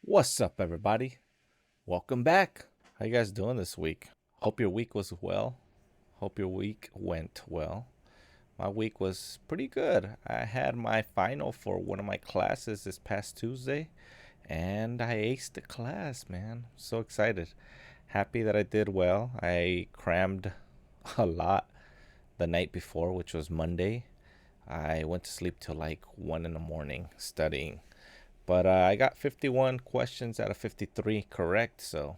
What's up, everybody? Welcome back. How you guys doing this week? Hope your week was well. Hope your week went well. My week was pretty good. I had my final for one of my classes this past Tuesday, and I aced the class, man. So excited. Happy that I did well. I crammed a lot the night before, which was Monday. I went to sleep till like 1 in the morning studying. But I got 51 questions out of 53 correct, so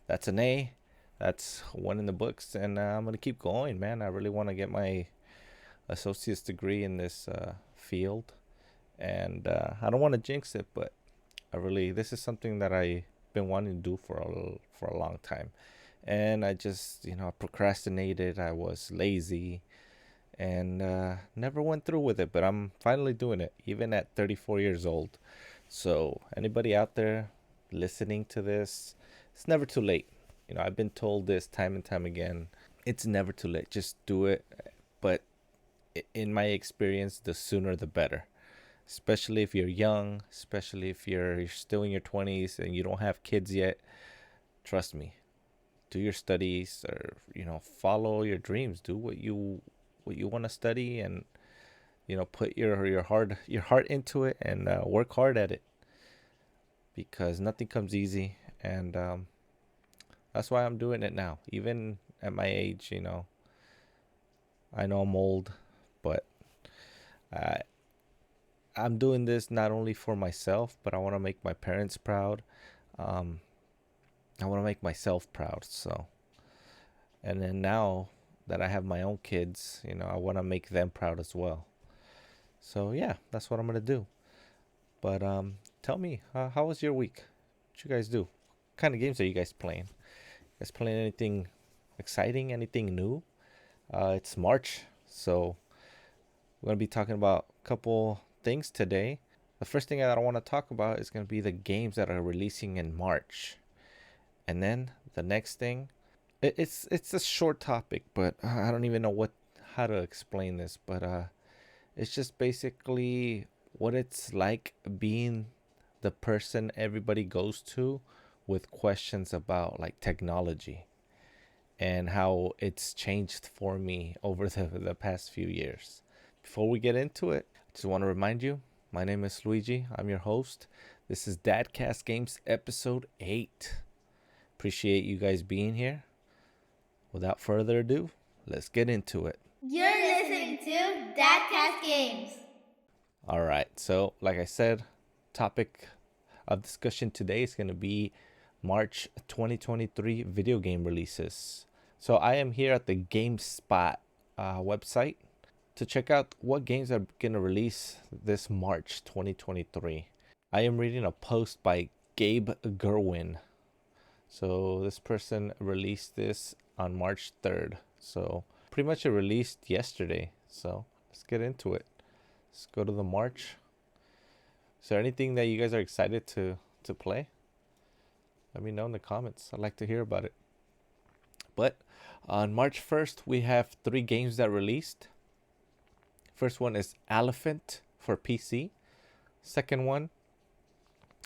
that's an A. That's one in the books, and I'm gonna keep going, man. I really want to get my associate's degree in this field, and I don't want to jinx it, but this is something that I've been wanting to do for a long time, and I just procrastinated. I was lazy, and never went through with it. But I'm finally doing it, even at 34 years old. So anybody out there listening to this, it's never too late. I've been told this time and time again. It's never too late. Just do it. But in my experience, the sooner the better. Especially if you're young, especially if you're still in your 20s and you don't have kids yet. Trust me. Do your studies, or follow your dreams. Do what you want to study, and put your heart into it, and work hard at it, because nothing comes easy. And that's why I'm doing it now, even at my age. I know I'm old, but I I'm doing this not only for myself, but I want to make my parents proud. Um, I want to make myself proud. So, and then now that I have my own kids, I want to make them proud as well. So yeah, that's what I'm gonna do. But tell me, how was your week? What you guys do? What kind of games are you guys playing? You guys playing anything exciting? Anything new? It's March, so we're gonna be talking about a couple things today. The first thing that I want to talk about is gonna be the games that are releasing in March, and then the next thing, it's a short topic, but I don't even know how to explain this. But it's just basically what it's like being the person everybody goes to with questions about like technology, and how it's changed for me over the past few years. Before we get into it, I just want to remind you, my name is Luigi. I'm your host. This is Dadcast Games episode 8. Appreciate you guys being here. Without further ado, let's get into it. You're listening to Dadcast Games. All right. So, like I said, topic of discussion today is going to be March 2023 video game releases. So, I am here at the GameSpot website to check out what games are going to release this March 2023. I am reading a post by Gabe Gerwin. So, this person released this on March 3rd. So, pretty much it released yesterday. So, let's get into it. Let's go to the March. Is there anything that you guys are excited to play? Let me know in the comments. I'd like to hear about it. But on March 1st, we have 3 games that released. First one is Elephant for PC. Second one,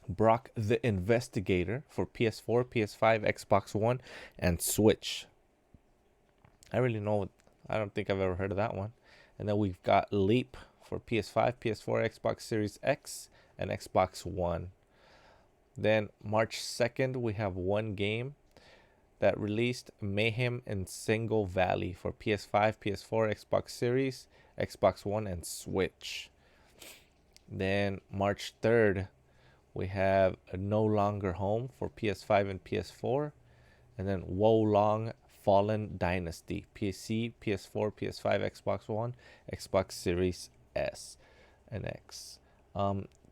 Brock the Investigator for PS4, PS5, Xbox One, and Switch. I don't think I've ever heard of that one. And then we've got Leap for PS5, PS4, Xbox Series X, and Xbox One. Then March 2nd, we have one game that released, Mayhem in Single Valley for PS5, PS4, Xbox Series, Xbox One, and Switch. Then March 3rd, we have No Longer Home for PS5 and PS4. And then Wolong Fallen Dynasty, PC, PS4, PS5, Xbox One, Xbox Series S and X.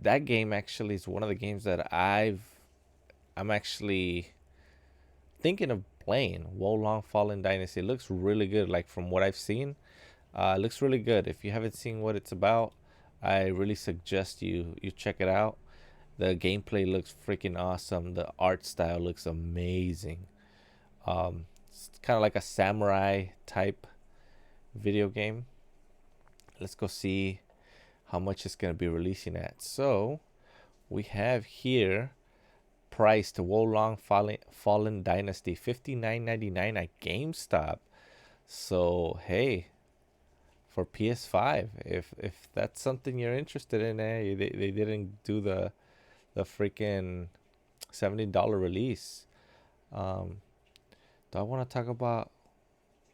That game actually is one of the games that I'm actually thinking of playing. Wolong Fallen Dynasty. It looks really good. Like from what I've seen, it looks really good. If you haven't seen what it's about, I really suggest you check it out. The gameplay looks freaking awesome. The art style looks amazing. It's kind of like a samurai type video game. Let's go see how much it's going to be releasing at. So we have here priced Wolong Fallen Dynasty, $59.99 at GameStop. So hey, for PS5, if that's something you're interested in, they didn't do the freaking $70 release. Um, do I want to talk about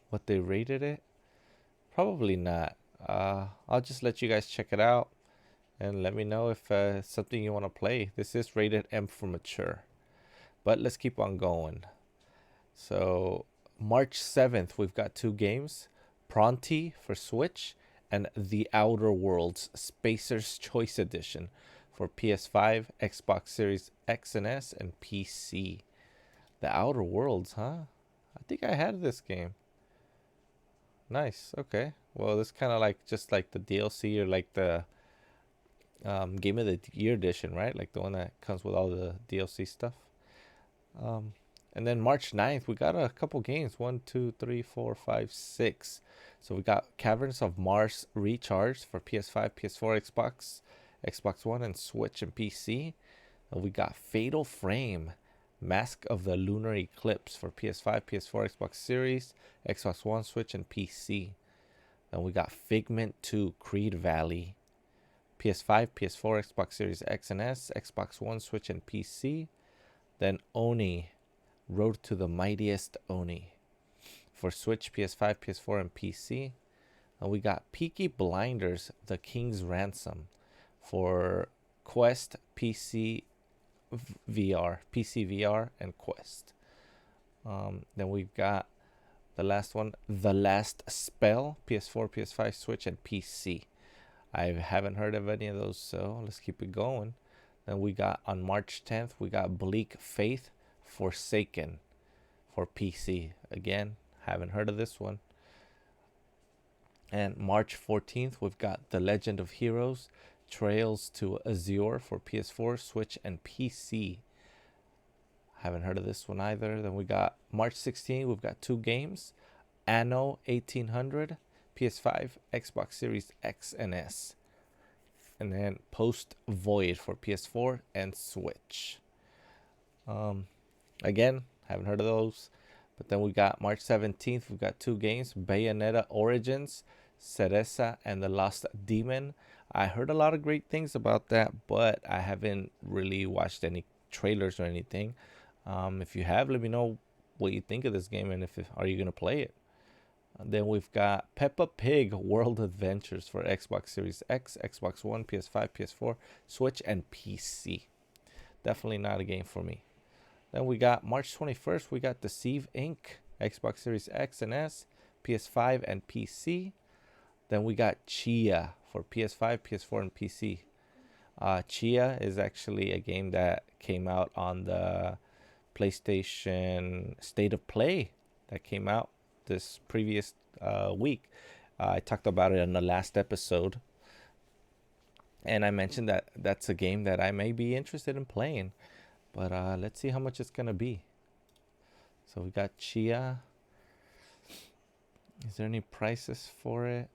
what they rated it? Probably not. I'll just let you guys check it out and let me know if it's something you want to play. This is rated M for mature. But let's keep on going. So, March 7th, we've got two games, Pronti for Switch and The Outer Worlds Spacer's Choice Edition for PS5, Xbox Series X and S, and PC. The Outer Worlds, huh? I think I had this game. Nice. Okay. Well, this kind of like just like the DLC or like the Game of the Year edition, right? Like the one that comes with all the DLC stuff. Um, and then March 9th, we got a couple games. 1, 2, 3, 4, 5, 6. So we got Caverns of Mars Recharged for PS5, PS4, Xbox, Xbox One, and Switch and PC. And we got Fatal Frame, Mask of the Lunar Eclipse for PS5, PS4, Xbox Series, Xbox One, Switch, and PC. Then we got Figment 2, Creed Valley, PS5, PS4, Xbox Series X and S, Xbox One, Switch, and PC. Then Oni, Road to the Mightiest Oni for Switch, PS5, PS4, and PC. And we got Peaky Blinders, The King's Ransom for Quest, PC VR, and Quest. Then we've got the last one, The Last Spell, PS4, PS5, Switch, and PC. I haven't heard of any of those, so let's keep it going. Then we got on March 10th, we got Bleak Faith Forsaken for PC. Again, haven't heard of this one. And March 14th, we've got The Legend of Heroes Trails to Azure for PS4, Switch, and PC. Haven't heard of this one either. Then we got March 16th, we've got two games. Anno 1800, PS5, Xbox Series X and S. And then Post Void for PS4 and Switch. Again, haven't heard of those. But then we got March 17th, we've got two games. Bayonetta Origins, Cereza, and The Lost Demon. I heard a lot of great things about that, but I haven't really watched any trailers or anything. If you have, let me know what you think of this game and if are you going to play it. And then we've got Peppa Pig World Adventures for Xbox Series X, Xbox One, PS5, PS4, Switch, and PC. Definitely not a game for me. Then we got March 21st, we got Deceive Inc., Xbox Series X and S, PS5, and PC. Then we got Chia for PS5, PS4, and PC. Chia is actually a game that came out on the PlayStation State of Play that came out this previous week. I talked about it in the last episode. And I mentioned that that's a game that I may be interested in playing. But let's see how much it's going to be. So we got Chia. Is there any prices for it?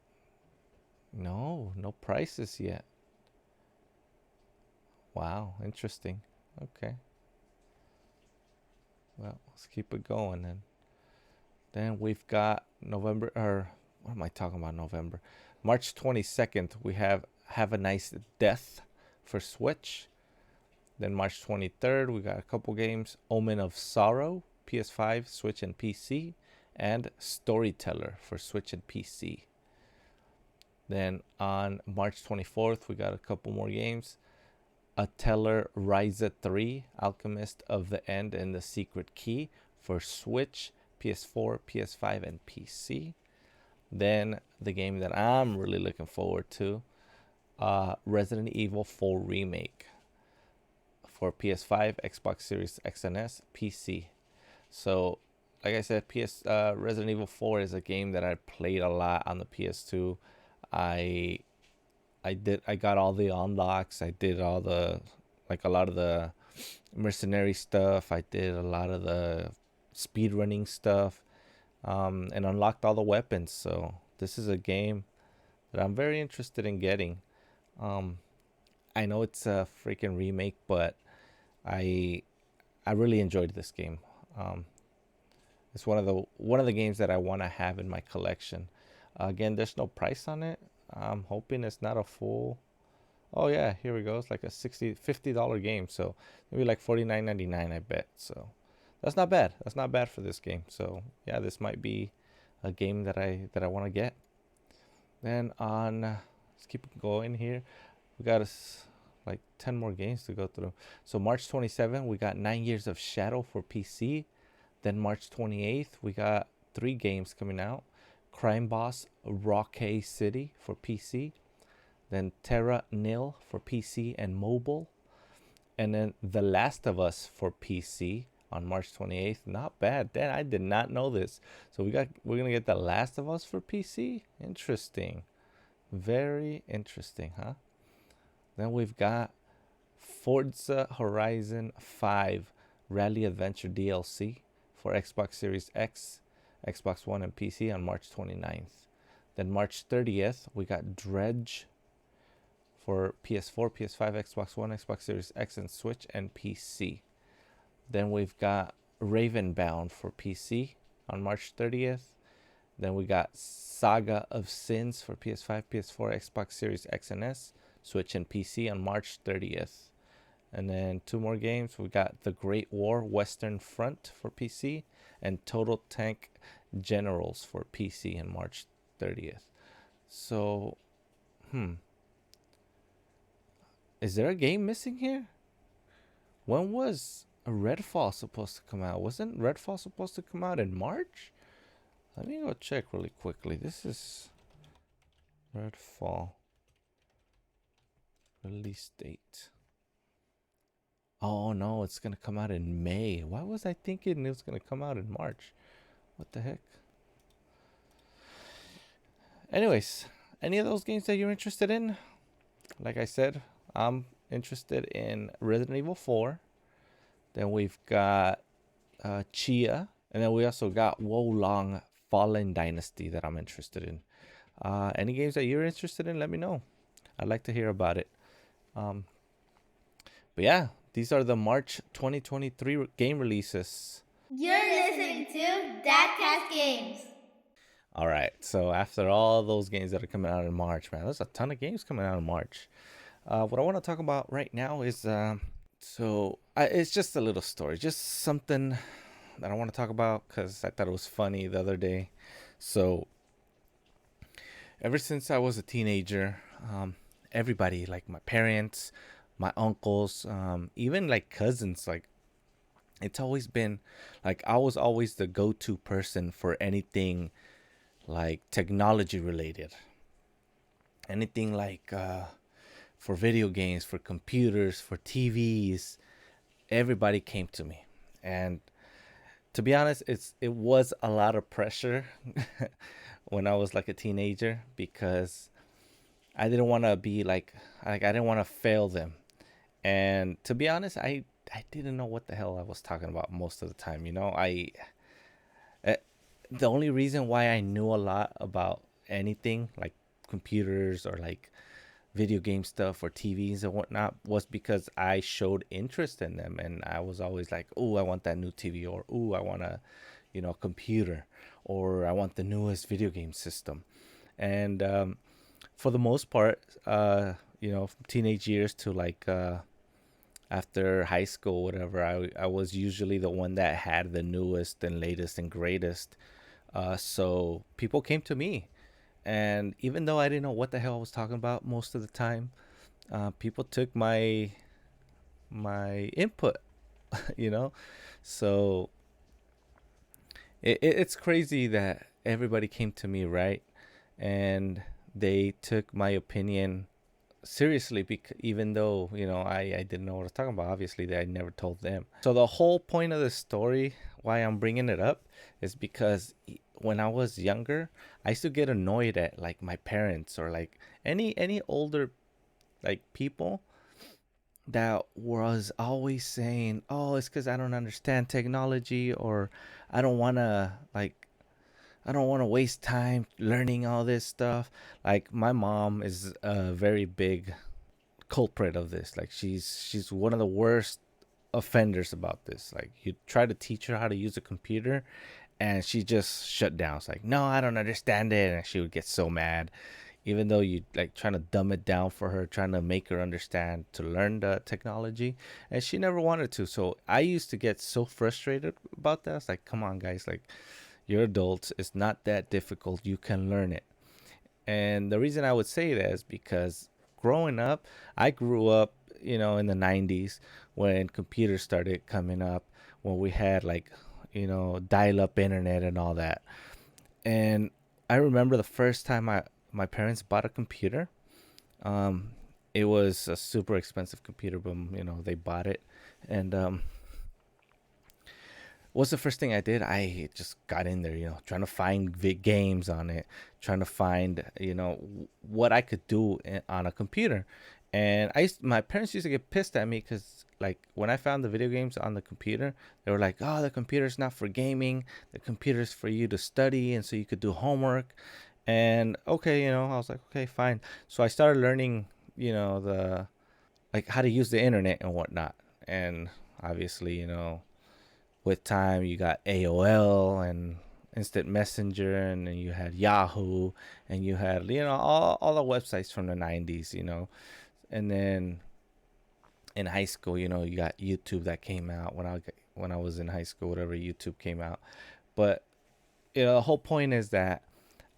No prices yet. Wow, interesting. Okay. Well, let's keep it going then. Then we've got November, or what am I talking about? November. March 22nd, we have a Nice Death for Switch. Then March 23rd, we got a couple games. Omen of Sorrow, PS5, Switch, and PC. And Storyteller for Switch and PC. Then on March 24th, we got a couple more games. A Teller Ryza 3, Alchemist of the End and the Secret Key for Switch, PS4, PS5, and PC. Then the game that I'm really looking forward to, Resident Evil 4 Remake for PS5, Xbox Series X and S, PC. So, like I said, Resident Evil 4 is a game that I played a lot on the PS2. I got all the unlocks. I did all the, like a lot of the mercenary stuff. I did a lot of the speedrunning stuff, and unlocked all the weapons. So this is a game that I'm very interested in getting. I know it's a freaking remake, but I I really enjoyed this game. Um, it's one of the games that I want to have in my collection. Again, there's no price on it. I'm hoping it's not a full. Oh yeah, here we go. It's like a $50 game, so maybe like 49.99, I bet. So that's not bad. That's not bad for this game. So yeah, this might be a game that I want to get. Then on, let's keep going here. We got like 10 more games to go through. So March 27th, we got 9 Years of Shadow for PC. Then March 28th, we got 3 games coming out. Crime Boss Rockay City for PC. Then Terra Nil for PC and mobile. And then The Last of Us for PC on March 28th. Not bad. Then I did not know this. So we're gonna get The Last of Us for PC. Interesting. Very interesting, huh? Then we've got Forza Horizon 5 Rally Adventure DLC for Xbox Series X, Xbox One, and PC on March 29th. Then March 30th, we got Dredge for PS4, PS5, Xbox One, Xbox Series X, and Switch, and PC. Then we've got Ravenbound for PC on March 30th. Then we got Saga of Sins for PS5, PS4, Xbox Series X and S, Switch, and PC on March 30th. And then 2 more games. We got The Great War Western Front for PC and Total Tank Generals for PC on March 30th. So, is there a game missing here? When was Redfall supposed to come out? Wasn't Redfall supposed to come out in March? Let me go check really quickly. This is Redfall release date. Oh no, it's gonna come out in May. Why was I thinking it was gonna come out in March? What the heck? Anyways, any of those games that you're interested in? Like I said, I'm interested in Resident Evil 4. Then we've got Chia. And then we also got Wolong Fallen Dynasty that I'm interested in. Any games that you're interested in, let me know. I'd like to hear about it. But yeah, these are the March 2023 game releases. You're listening to Dadcast Games. All right, so after all those games that are coming out in March, man, there's a ton of games coming out in March. What I want to talk about right now is it's just a little story, just something that I want to talk about because I thought it was funny the other day. So ever since I was a teenager, everybody, like my parents, my uncles, even like cousins, like it's always been like I was always the go-to person for anything like technology related. Anything like for video games, for computers, for TVs, everybody came to me. And to be honest, it was a lot of pressure when I was like a teenager because I didn't want to be like I didn't want to fail them. And to be honest, I didn't know what the hell I was talking about most of the time. Uh, the only reason why I knew a lot about anything like computers or like video game stuff or TVs and whatnot was because I showed interest in them, and I was always like, "Oh, I want that new TV," or "Oh, I want a, computer," or "I want the newest video game system." And for the most part, from teenage years to like after high school, whatever, I was usually the one that had the newest and latest and greatest. So people came to me. And even though I didn't know what the hell I was talking about most of the time, people took my input, you know. So it's crazy that everybody came to me, right? And they took my opinion seriously, because even though I didn't know what I was talking about, obviously that I never told them. So the whole point of the story, why I'm bringing it up, is because when I was younger, I used to get annoyed at like my parents or like any older like people that was always saying, "Oh, it's because I don't understand technology," or "I don't wanna I don't want to waste time learning all this stuff." Like my mom is a very big culprit of this. Like she's one of the worst offenders about this. Like, you try to teach her how to use a computer, and she just shut down. It's like, no, I don't understand it, and she would get so mad, even though you like trying to dumb it down for her, trying to make her understand to learn the technology, and she never wanted to. So I used to get so frustrated about that. It's like, come on, guys, like, you're adults. It's not that difficult. You can learn it. And the reason I would say that is because growing up, I grew up, in the 90s when computers started coming up, when we had like, dial up internet and all that. And I remember the first time my parents bought a computer. Um, it was a super expensive computer, but they bought it. And what's the first thing I did? I just got in there, trying to find games on it, trying to find, what I could do on a computer. And my parents used to get pissed at me because, like, when I found the video games on the computer, they were like, "Oh, the computer's not for gaming. The computer's for you to study, and so you could do homework." And okay, I was like, okay, fine. So I started learning, the like how to use the internet and whatnot. And obviously, with time you got AOL and instant messenger, and then you had Yahoo, and you had all the websites from the 90s, and then in high school, you got YouTube that came out when I was in high school, whatever, YouTube came out. But the whole point is that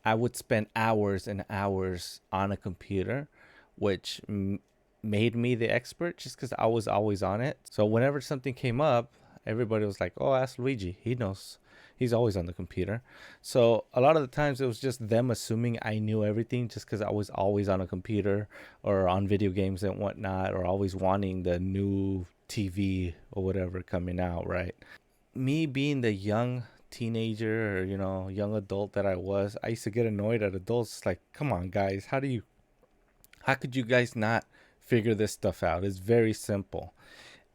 I would spend hours and hours on a computer, which made me the expert just because I was always on it. So whenever something came up, everybody was like, "Oh, ask Luigi. He knows. He's always on the computer." So a lot of the times it was just them assuming I knew everything just because I was always on a computer or on video games and whatnot, or always wanting the new TV or whatever coming out, right? Me being the young teenager or young adult that I used to get annoyed at adults. Like, come on, guys, how could you guys not figure this stuff out? It's very simple.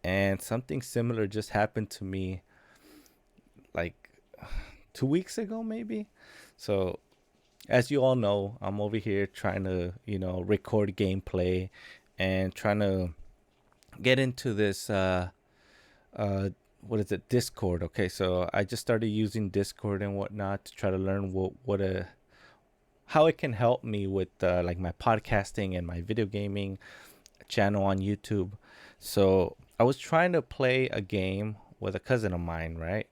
And something similar just happened to me like 2 weeks ago, maybe. So as you all know, I'm over here trying to record gameplay and trying to get into this uh what is it, Discord. Okay, so I just started using Discord and whatnot to try to learn how it can help me with like my podcasting and my video gaming channel on YouTube. So I was trying to play a game with a cousin of mine, right?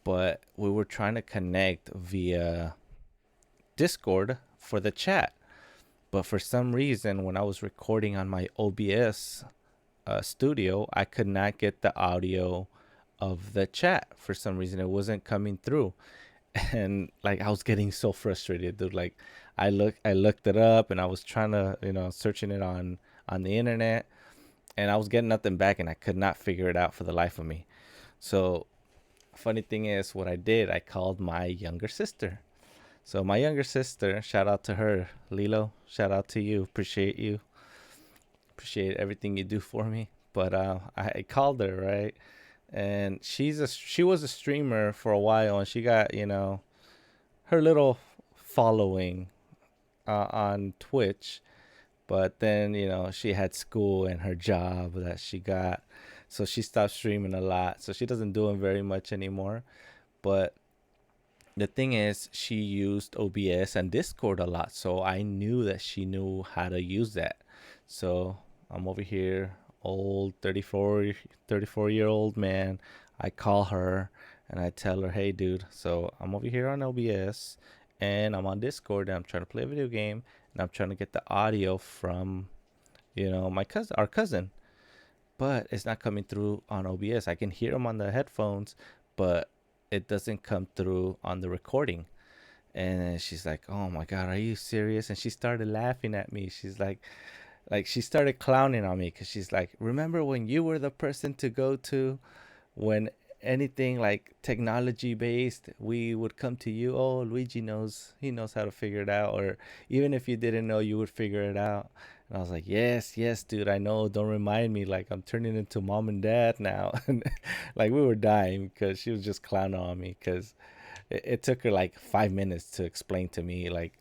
But we were trying to connect via Discord for the chat. But for some reason, when I was recording on my OBS studio, I could not get the audio of the chat. For some reason, it wasn't coming through. And like, I was getting so frustrated, dude. Like, I looked it up, and I was trying to, searching it on the internet, and I was getting nothing back, and I could not figure it out for the life of me. So funny thing is, what I did, I called my younger sister. So my younger sister, shout out to her, Lilo, shout out to you. Appreciate everything you do for me. But I called her, right? And she was a streamer for a while, and she got her little following on Twitch. But then she had school and her job that she got, so she stopped streaming a lot. So she doesn't do it very much anymore. But the thing is, she used OBS and Discord a lot, so I knew that she knew how to use that. So I'm over here, old 34-year-old man. I call her and I tell her, "Hey, dude, so I'm over here on OBS and I'm on Discord and I'm trying to play a video game, and I'm trying to get the audio from, my cousin, our cousin, but it's not coming through on OBS. I can hear him on the headphones, but it doesn't come through on the recording." And she's like, "Oh my God, are you serious?" And she started laughing at me. She's like she started clowning on me because she's like, "Remember when you were the person to go to when anything like technology based, we would come to you. Oh, Luigi knows, he knows how to figure it out. Or even if you didn't know, you would figure it out." And I was like, "Yes, yes, dude, I know. Don't remind me. Like, I'm turning into mom and dad now." And like, we were dying because she was just clowning on me because it took her like 5 minutes to explain to me like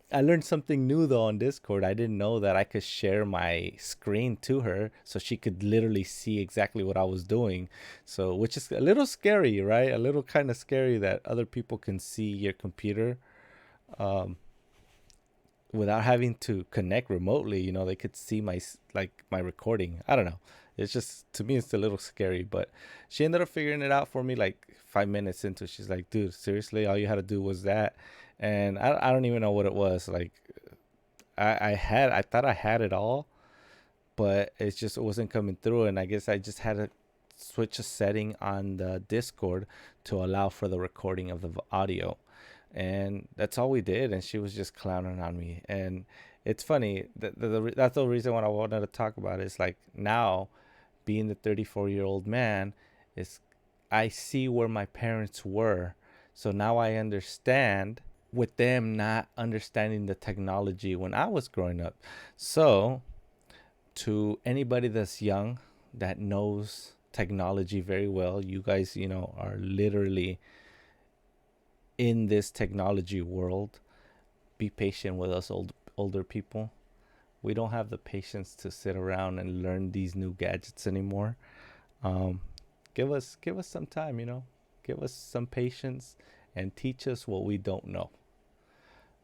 I learned something new though on Discord. I didn't know that I could share my screen to her so she could literally see exactly what I was doing. So, which is a little scary, right? A little kind of scary that other people can see your computer um, without having to connect remotely. You know, they could see my recording. I don't know. It's just, to me, it's a little scary. But she ended up figuring it out for me like 5 minutes into. She's like, "Dude, seriously, all you had to do was that." And I don't even know what it was. Like I thought I had it all, but it wasn't coming through. And I guess I just had to switch a setting on the Discord to allow for the recording of the audio, and that's all we did. And she was just clowning on me. And it's funny that's the reason why I wanted to talk about it. Is like now, being the 34-year-old man, is I see where my parents were, so now I understand with them not understanding the technology when I was growing up. So, to anybody that's young that knows technology very well, you guys, are literally in this technology world. Be patient with us older people. We don't have the patience to sit around and learn these new gadgets anymore. Um, give us some time, Give us some patience and teach us what we don't know,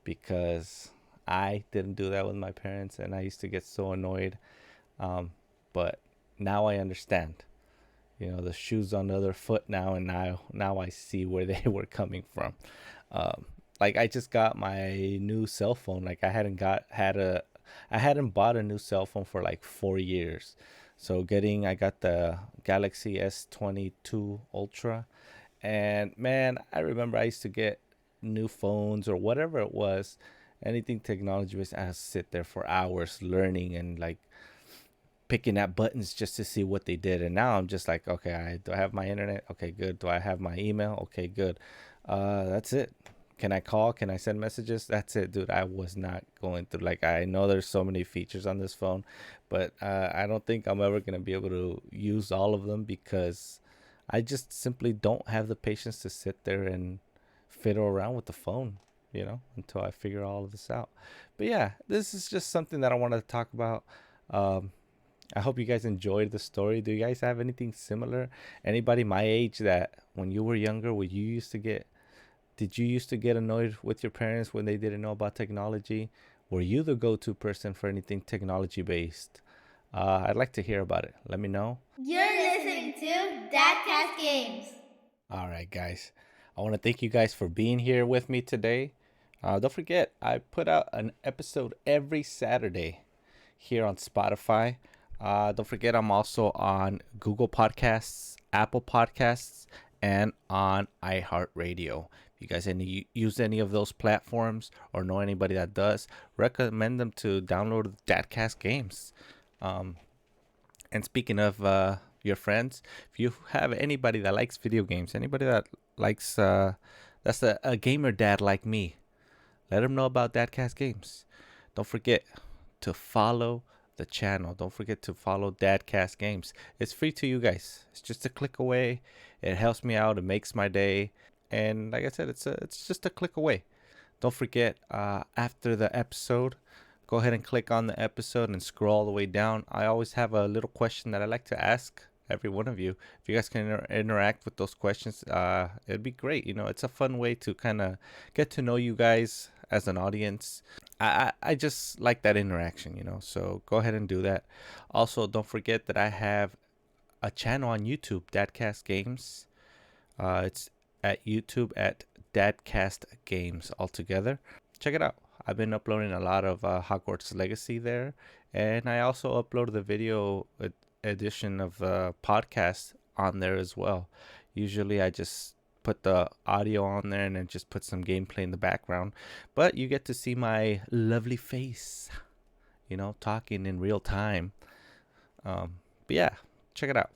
because I didn't do that with my parents, and I used to get so annoyed. Um, but now I understand. The shoes on the other foot now, and now I see where they were coming from. Um, like I just got my new cell phone. Like I hadn't bought a new cell phone for like 4 years. So I got the Galaxy S22 Ultra, and man, I remember I used to get new phones or whatever it was, anything technology based. I would sit there for hours learning and like picking at buttons just to see what they did. And now I'm just like, okay, do I have my internet? Okay, good. Do I have my email? Okay, good. That's it. Can I call? Can I send messages? That's it, dude. I was not going through, like, I know there's so many features on this phone, but I don't think I'm ever going to be able to use all of them, because I just simply don't have the patience to sit there and fiddle around with the phone, until I figure all of this out. But yeah, this is just something that I wanted to talk about. Um, I hope you guys enjoyed the story. Do you guys have anything similar? Anybody my age that when you were younger, did you used to get annoyed with your parents when they didn't know about technology? Were you the go-to person for anything technology based? I'd like to hear about it. Let me know. You're listening to Dadcast Games. All right, guys. I want to thank you guys for being here with me today. Don't forget, I put out an episode every Saturday here on Spotify. Don't forget, I'm also on Google Podcasts, Apple Podcasts, and on iHeartRadio. If you guys use any of those platforms or know anybody that does, recommend them to download Dadcast Games. Um, and speaking of your friends, if you have anybody that likes video games, anybody that likes, that's a gamer dad like me, let them know about Dadcast Games. Don't forget to follow the channel. Don't forget to follow Dadcast Games. It's free to you guys. It's just a click away. It helps me out. It makes my day. And like I said, it's just a click away. Don't forget, after the episode, go ahead and click on the episode and scroll all the way down. I always have a little question that I like to ask every one of you. If you guys can interact with those questions, it'd be great. It's a fun way to kind of get to know you guys as an audience. I just like that interaction, so go ahead and do that. Also, don't forget that I have a channel on YouTube, Dadcast Games. It's at YouTube at Dadcast Games altogether. Check it out. I've been uploading a lot of Hogwarts Legacy there, and I also upload the video edition of the podcast on there as well. Usually I just put the audio on there and then just put some gameplay in the background, but you get to see my lovely face, talking in real time. But yeah, check it out.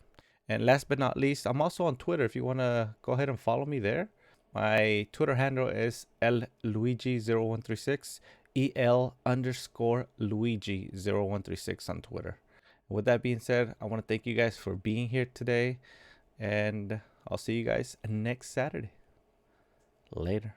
And last but not least, I'm also on Twitter. If you want to go ahead and follow me there, my Twitter handle is LLuigi0136, EL_Luigi0136 on Twitter. With that being said, I want to thank you guys for being here today, and I'll see you guys next Saturday. Later.